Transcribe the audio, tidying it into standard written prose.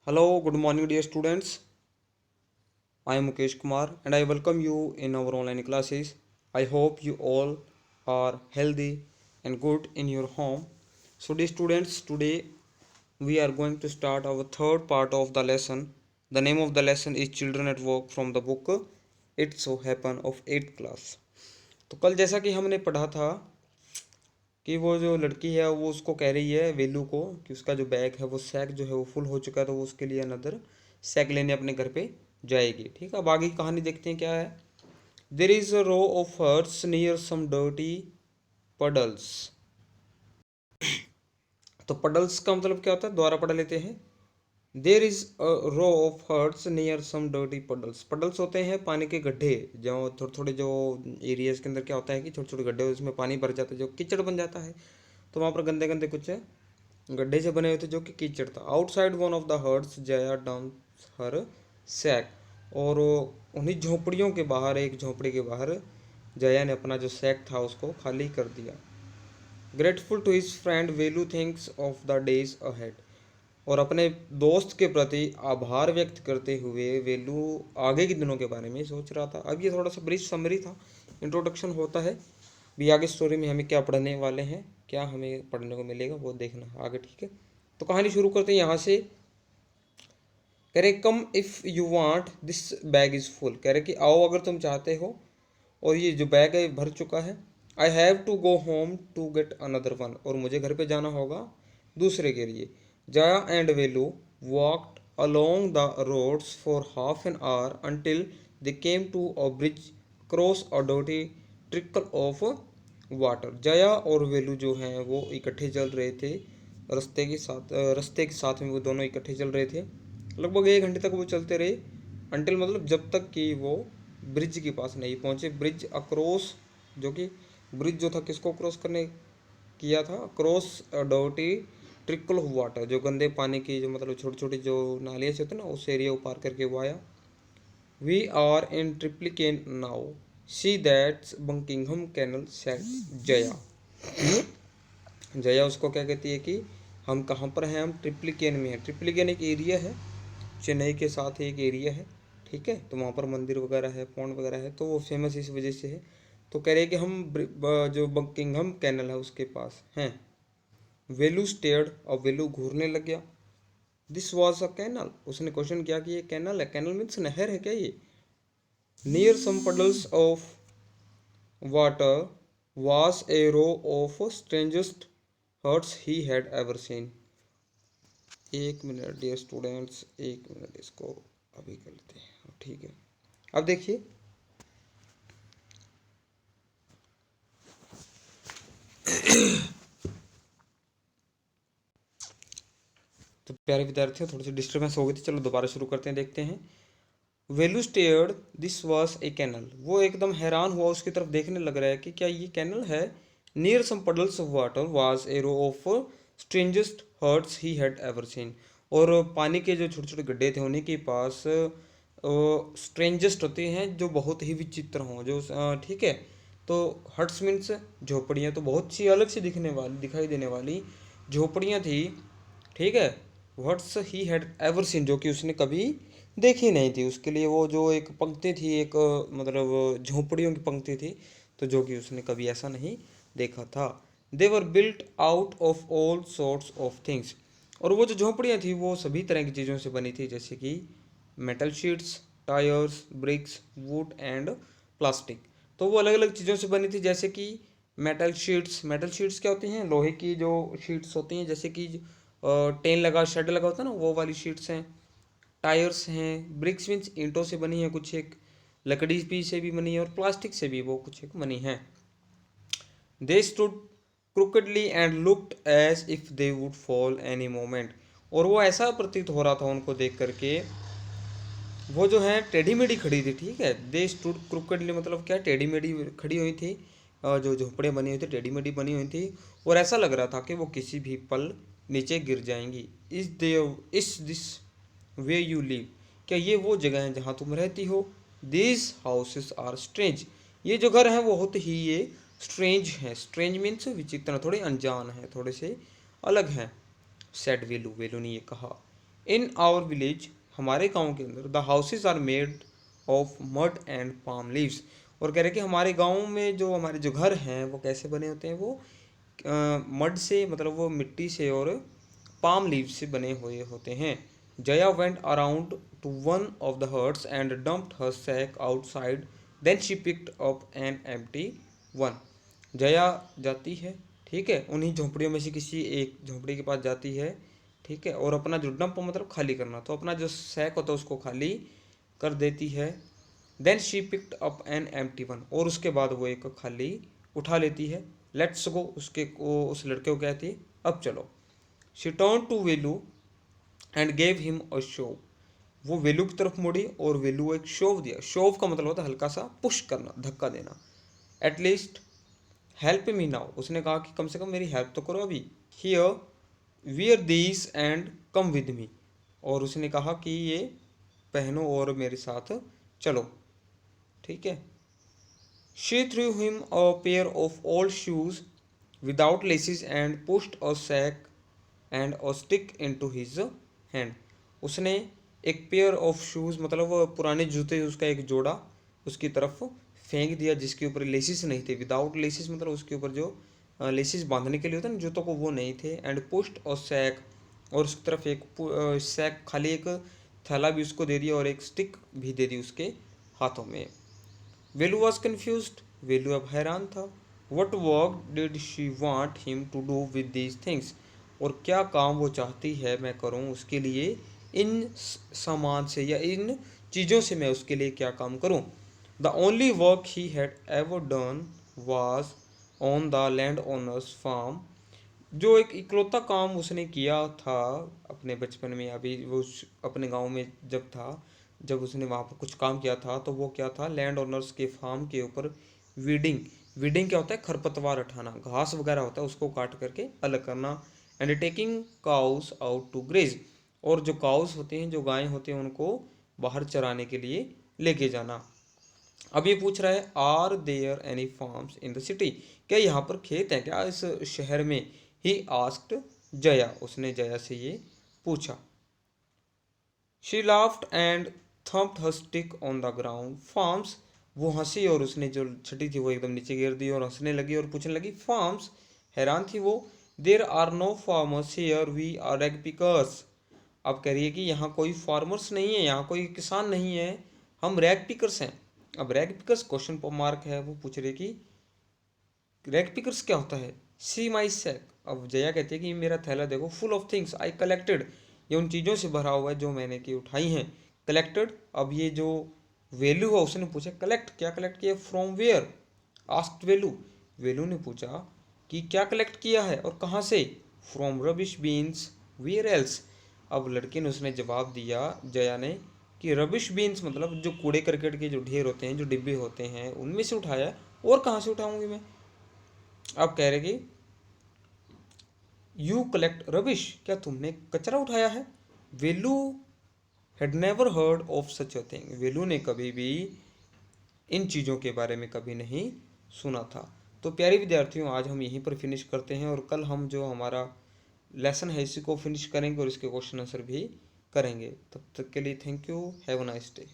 Hello, good morning, dear students. I am Mukesh Kumar and I welcome you in our online classes. I hope you all are healthy and good in your home. So, dear students, today we are going to start our third part of the lesson. The name of the lesson is Children at Work from the book It So Happen of 8th class. तो कल जैसा कि हमने पढ़ा था कि वो जो लड़की है वो उसको कह रही है वेलू को कि उसका जो बैग है वो सैक जो है वो फुल हो चुका है, तो वो उसके लिए अनदर सैक लेने अपने घर पे जाएगी। ठीक है, अब आगे की कहानी देखते हैं क्या है। There is a row of huts near some dirty puddles. तो पडल्स का मतलब क्या होता है, दोबारा पढ़ लेते हैं। There is a row of huts near some dirty puddles. Puddles होते हैं पानी के गड्ढे, जो थोड़े थोड़े जो एरियाज के अंदर क्या होता है कि छोटे छोटे गड्ढे उसमें पानी भर जाता है, जो कीचड़ बन जाता है। तो वहाँ पर गंदे गंदे कुछ गड्ढे से बने हुए थे जो कि कीचड़ था। Outside one of the huts Jaya down her sack. और उन्हीं झोपड़ियों के बाहर, एक झोपड़ी के बाहर जया ने अपना जो सैक था उसको खाली कर दिया। Grateful to his friend Velu thinks of the days ahead. और अपने दोस्त के प्रति आभार व्यक्त करते हुए वेलू आगे के दिनों के बारे में सोच रहा था। अब ये थोड़ा सा ब्रीफ समरी था, इंट्रोडक्शन होता है। भी आगे स्टोरी में हमें क्या पढ़ने वाले हैं, क्या हमें पढ़ने को मिलेगा वो देखना है आगे। ठीक है, तो कहानी शुरू करते हैं यहाँ से। कह रहे come if you want this bag is full. कह रहे कि आओ अगर तुम चाहते हो, और ये जो बैग है भर चुका है। I have to go home to get another one. और मुझे घर पे जाना होगा दूसरे के लिए। Jaya and Velu walked along the roads for half an hour until they came to a bridge cross a डॉटी ट्रिकल ऑफ वाटर। जया और वेलू जो हैं वो इकट्ठे चल रहे थे, रास्ते के साथ में वो दोनों इकट्ठे चल रहे थे। लगभग 1 घंटे तक वो चलते रहे। अंटिल मतलब जब तक कि वो ब्रिज के पास नहीं पहुंचे। ब्रिज अक्रॉस, जो कि ब्रिज जो था किसको क्रॉस करने किया था, क्रॉस डॉटी ट्रिकल ऑफ वाटर, जो गंदे पानी की जो मतलब छोटी छोटी जो नालियाँ से होती है ना, उस एरिया को पार करके वो आया। We are in Triplicane now, see that's Buckingham canal said Jaya. Jaya उसको क्या कहती है कि हम कहाँ पर हैं, हम ट्रिप्लिकेन में हैं। ट्रिप्लिकेन एक एरिया है, चेन्नई के साथ एक एरिया है। ठीक है, तो वहाँ पर मंदिर वगैरह है, पौंड वगैरह है, तो वो फेमस इस वजह से है। तो कह रहे हैं कि हम जो बकिंगहम कैनल है उसके पास हैं। वेलू स्टेयर्ड, और वेलू घूरने लग गया। This was a canal. उसने क्वेश्चन किया कि ये कैनल है। कैनल मीन्स नहर है क्या ये। Near some puddles of water was a row of strangest hurts he had ever seen। 1 minute dear students, 1 minute, इसको अभी कर लेते हैं। ठीक है, अब देखिए। तो प्यारे विद्यार्थियों, थोड़ी सी डिस्टर्बेंस हो गई थी, चलो दोबारा शुरू करते हैं, देखते हैं। Velu stared, this was a canal. वो एकदम हैरान हुआ, उसकी तरफ देखने लग रहा है कि क्या ये कैनल है। Near some puddles of water was a row of strangest huts he had ever seen. और पानी के जो छोटे छोटे गड्ढे थे उन्हीं के पास स्ट्रेंजेस्ट होते हैं जो बहुत ही विचित्र हों, जो ठीक है। तो हट्स मीन्स झोपड़ियाँ, तो बहुत सी अलग सी दिखने वाली, दिखाई देने वाली झोपड़ियाँ थी। ठीक है, what's he had ever scene, जो कि उसने कभी देखी नहीं थी। उसके लिए वो जो एक पंक्ति थी, एक मतलब झोपड़ियों की पंक्ति थी, तो जो कि उसने कभी ऐसा नहीं देखा था। They were built out of all sorts of things. और वो जो झोपड़ियाँ थी वो सभी तरह की चीज़ों से बनी थी, जैसे कि metal sheets, tyres, bricks, wood and plastic. तो वो अलग अलग चीज़ों से बनी थी, जैसे कि मेटल शीट्स। मेटल शीट्स क्या होती हैं, लोहे की जो शीट्स होती हैं, जैसे कि टेन लगा शेड लगा होता है ना, वो वाली शीट्स हैं। टायर्स हैं। ब्रिक्स मीन्स ईंटों से बनी है कुछ एक, लकड़ी भी से भी बनी है, और प्लास्टिक से भी वो कुछ एक बनी है। They stood crookedly and looked as if they would fall any moment. और वो ऐसा प्रतीत हो रहा था उनको देख करके, वो जो है टेढ़ी मेढ़ी खड़ी थी। ठीक है, दे स्टूड क्रुकेडली मतलब क्या, टेढ़ी मेढ़ी खड़ी हुई थी। जो झोपड़ियाँ बनी हुई थी टेढ़ी मेढ़ी बनी हुई थी, और ऐसा लग रहा था कि वो किसी भी पल नीचे गिर जाएंगी। इस दिस वे यू लिव। क्या ये वो जगह है जहाँ तुम रहती हो। This houses are strange. ये जो घर हैं वो होते ही ये स्ट्रेंज हैं। स्ट्रेंज मीन्स विचित्र, थोड़े अनजान हैं, थोड़े से अलग हैं। सेड वेलू, वेलू ने ये कहा। इन आवर विलेज, हमारे गांव के अंदर, the houses are made of mud and palm leaves. और कह रहे कि हमारे गांव में जो हमारे जो घर हैं वो कैसे बने होते हैं, वो मड से, मतलब वो मिट्टी से और पाम लीव्स से बने हुए होते हैं। Jaya went around to one of the huts and dumped her sack outside, then she picked up an empty one. Jaya जाती है, ठीक है, उन्हीं झोंपड़ियों में से किसी एक झोंपड़ी के पास जाती है, ठीक है, और अपना जो डंप मतलब खाली करना, तो अपना जो सैक होता है उसको खाली कर देती है। Then she picked up an empty one, और उसके बाद वो एक खाली उठा लेती है। लेट्स गो, उसके को उस लड़के को कहती है अब चलो। She turn to Velu and gave him a shove. वो वेलू की तरफ मुड़ी और वेलू एक शोव दिया। शोव का मतलब होता है हल्का सा पुश करना, धक्का देना। एटलीस्ट हेल्प मी नाउ, उसने कहा कि कम से कम मेरी हेल्प तो करो अभी। Here wear these and come with me, और उसने कहा कि ये पहनो और मेरे साथ चलो, ठीक है। She threw him a pair of old shoes without laces and pushed a sack and a stick into his hand. उसने एक पेयर ऑफ शूज़, मतलब वो पुराने जूते, उसका एक जोड़ा उसकी तरफ फेंक दिया जिसके ऊपर लेसिस नहीं थे। विदाउट लेसिस मतलब उसके ऊपर जो लेसिस बांधने के लिए होता है ना जूतों को, वो नहीं थे। एंड पुश्ड और सैक, और उसकी तरफ एक सैक खाली एक थैला भी उसको दे दिया और एक स्टिक भी दे दी उसके हाथों में। वेलू वॉज कन्फ्यूज्ड, वेलू अब हैरान था। What work did she want him to do with these things, और क्या काम वो चाहती है मैं करूं उसके लिए, इन सामान से या इन चीज़ों से मैं उसके लिए क्या काम करूं। The only work he had ever done was on the land owner's farm. जो एक इकलौता काम उसने किया था अपने बचपन में, अभी वो अपने गांव में जब था, जब उसने वहाँ पर कुछ काम किया था, तो वो क्या था, लैंड ओनर्स के फार्म के ऊपर वीडिंग। वीडिंग क्या होता है, खरपतवार हटाना, घास वगैरह होता है उसको काट करके अलग करना। And taking cows out to graze, और जो काउस होते हैं, जो गायें होती हैं, उनको बाहर चराने के लिए लेके जाना। अब ये पूछ रहा है are there any farms in the city, क्या यहाँ पर खेत हैं क्या इस शहर में। ही आस्क्ड जया, उसने जया से ये पूछा। She laughed and thumped her stick on the ground farms. वो हंसी और उसने जो छठी थी वो एकदम नीचे गिर दी और हंसने लगी और पूछने लगी फार्म्स, हैरान थी वो। There are no farmers here, we are rag pickers. अब कह रही है कि यहाँ कोई फार्मर्स नहीं है, यहाँ कोई किसान नहीं है, हम रैग पिकर्स हैं। अब रैग पिकर्स क्वेश्चन पर मार्क है, वो पूछ रही कि रैग पिकर्स क्या होता है। सी माई सैक, अब जया कहती है कि मेरा थैला देखो, full of things I collected, ये उन चीज़ों से भरा हुआ है जो मैंने की उठाई हैं। कलेक्टेड, अब ये जो वेल्यू है उसने पूछा कलेक्ट, क्या कलेक्ट किया, फ्रॉम वेयर, आस्क्ड वेलू। वेलू ने पूछा कि क्या कलेक्ट किया है और कहाँ से, from rubbish bins where else. अब लड़के ने उसने जवाब दिया जया ने कि रबिश बीन्स मतलब जो कूड़े करकट के जो ढेर होते हैं, जो डिब्बे होते हैं, उनमें से उठाया, और कहाँ से उठाऊंगी मैं। अब कह रहे कि यू कलेक्ट रबिश, क्या तुमने कचरा उठाया है। Velu had never heard of such a thing, Velu ने कभी भी इन चीज़ों के बारे में कभी नहीं सुना था। तो प्यारे विद्यार्थियों, आज हम यहीं पर फिनिश करते हैं और कल हम जो हमारा लेसन है इसी को फिनिश करेंगे और इसके क्वेश्चन आंसर भी करेंगे। तब तक के लिए thank you, have a nice day.